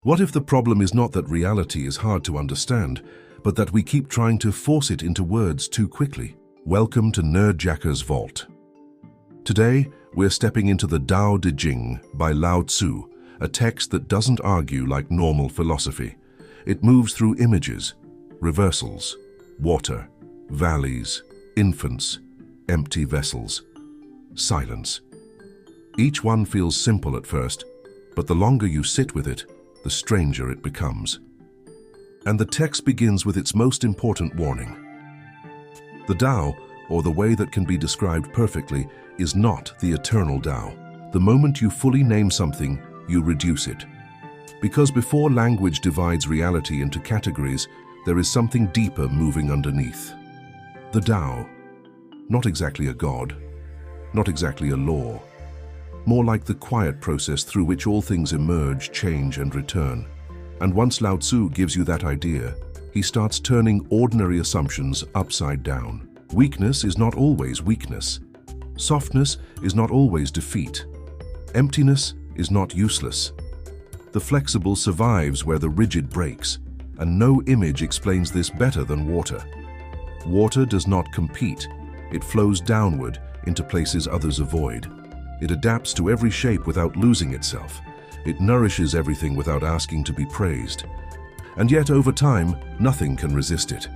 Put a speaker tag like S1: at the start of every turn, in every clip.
S1: What if the problem is not that reality is hard to understand, but that we keep trying to force it into words too quickly? Welcome to Nerdjacker's Vault. Today, we're stepping into the Dao De Jing by Lao Tzu, a text that doesn't argue like normal philosophy. It moves through images, reversals, water, valleys, infants, empty vessels, silence. Each one feels simple at first, but the longer you sit with it, the stranger it becomes. And the text begins with its most important warning. The Tao, or the way that can be described perfectly, is not the eternal Tao. The moment you fully name something, you reduce it. Because before language divides reality into categories, there is something deeper moving underneath. The Tao, not exactly a god, not exactly a law, more like the quiet process through which all things emerge, change, and return. And once Lao Tzu gives you that idea, he starts turning ordinary assumptions upside down. Weakness is not always weakness. Softness is not always defeat. Emptiness is not useless. The flexible survives where the rigid breaks, and no image explains this better than water. Water does not compete. It flows downward into places others avoid. It adapts to every shape without losing itself. It nourishes everything without asking to be praised. And yet, over time, nothing can resist it.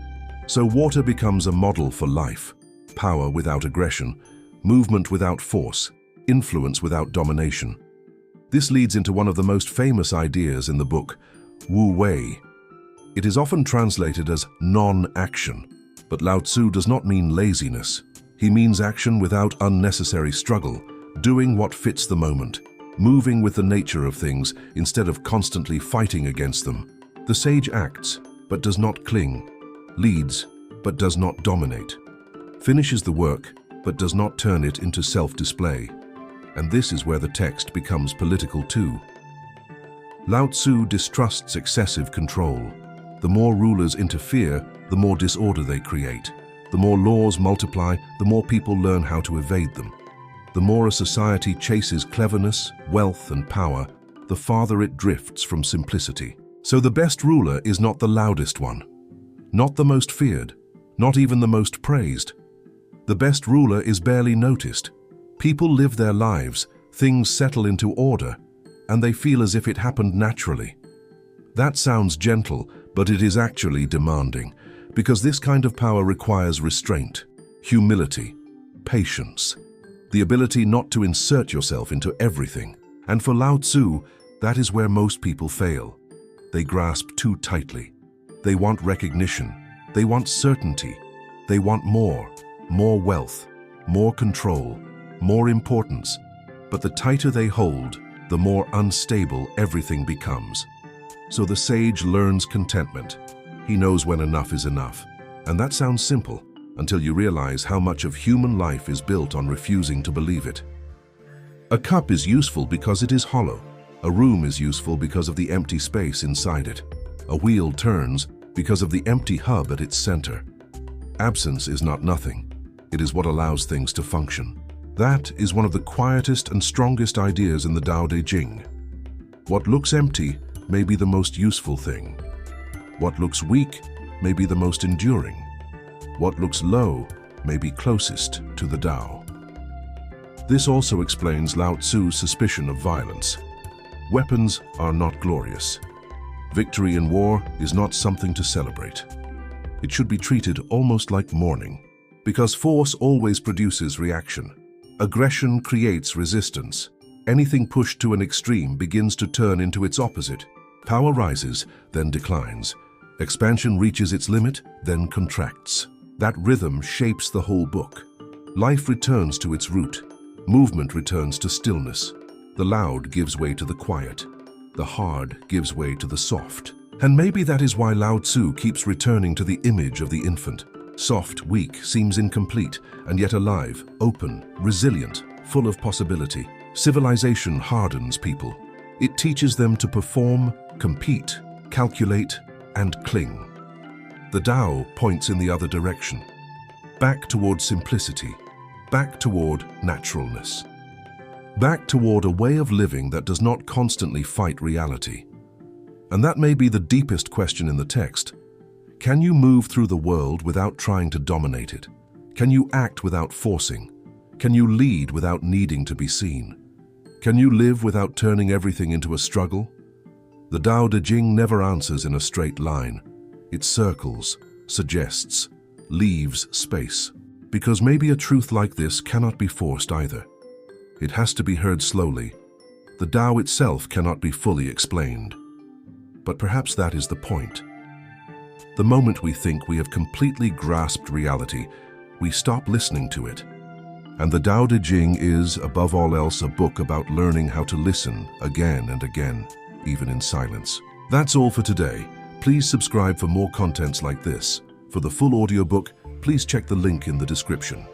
S1: So water becomes a model for life. Power without aggression, movement without force, influence without domination. This leads into one of the most famous ideas in the book, Wu Wei. It is often translated as non-action, but Lao Tzu does not mean laziness. He means action without unnecessary struggle, doing what fits the moment, moving with the nature of things instead of constantly fighting against them. The sage acts, but does not cling, leads, but does not dominate, finishes the work, but does not turn it into self-display. And this is where the text becomes political too. Lao Tzu distrusts excessive control. The more rulers interfere, the more disorder they create. The more laws multiply, the more people learn how to evade them. The more a society chases cleverness, wealth, and power, the farther it drifts from simplicity. So the best ruler is not the loudest one, not the most feared, not even the most praised. The best ruler is barely noticed. People live their lives, things settle into order, and they feel as if it happened naturally. That sounds gentle, but it is actually demanding, because this kind of power requires restraint, humility, patience, the ability not to insert yourself into everything. And for Lao Tzu, that is where most people fail. They grasp too tightly. They want recognition. They want certainty. They want more wealth, more control, more importance. But the tighter they hold, the more unstable everything becomes. So the sage learns contentment. He knows when enough is enough. And that sounds simple, until you realize how much of human life is built on refusing to believe it. A cup is useful because it is hollow. A room is useful because of the empty space inside it. A wheel turns because of the empty hub at its center. Absence is not nothing. It is what allows things to function. That is one of the quietest and strongest ideas in the Dao De Jing. What looks empty may be the most useful thing. What looks weak may be the most enduring. What looks low may be closest to the Tao. This also explains Lao Tzu's suspicion of violence. Weapons are not glorious. Victory in war is not something to celebrate. It should be treated almost like mourning, because force always produces reaction. Aggression creates resistance. Anything pushed to an extreme begins to turn into its opposite. Power rises, then declines. Expansion reaches its limit, then contracts. That rhythm shapes the whole book. Life returns to its root. Movement returns to stillness. The loud gives way to the quiet. The hard gives way to the soft. And maybe that is why Lao Tzu keeps returning to the image of the infant. Soft, weak, seems incomplete, and yet alive, open, resilient, full of possibility. Civilization hardens people. It teaches them to perform, compete, calculate, and cling. The Tao points in the other direction, back toward simplicity, back toward naturalness, back toward a way of living that does not constantly fight reality. And that may be the deepest question in the text. Can you move through the world without trying to dominate it? Can you act without forcing? Can you lead without needing to be seen? Can you live without turning everything into a struggle? The Dao De Jing never answers in a straight line. It circles, suggests, leaves space. Because maybe a truth like this cannot be forced either. It has to be heard slowly. The Tao itself cannot be fully explained. But perhaps that is the point. The moment we think we have completely grasped reality, we stop listening to it. And the Dao De Jing is, above all else, a book about learning how to listen again and again, even in silence. That's all for today. Please subscribe for more contents like this. For the full audiobook, please check the link in the description.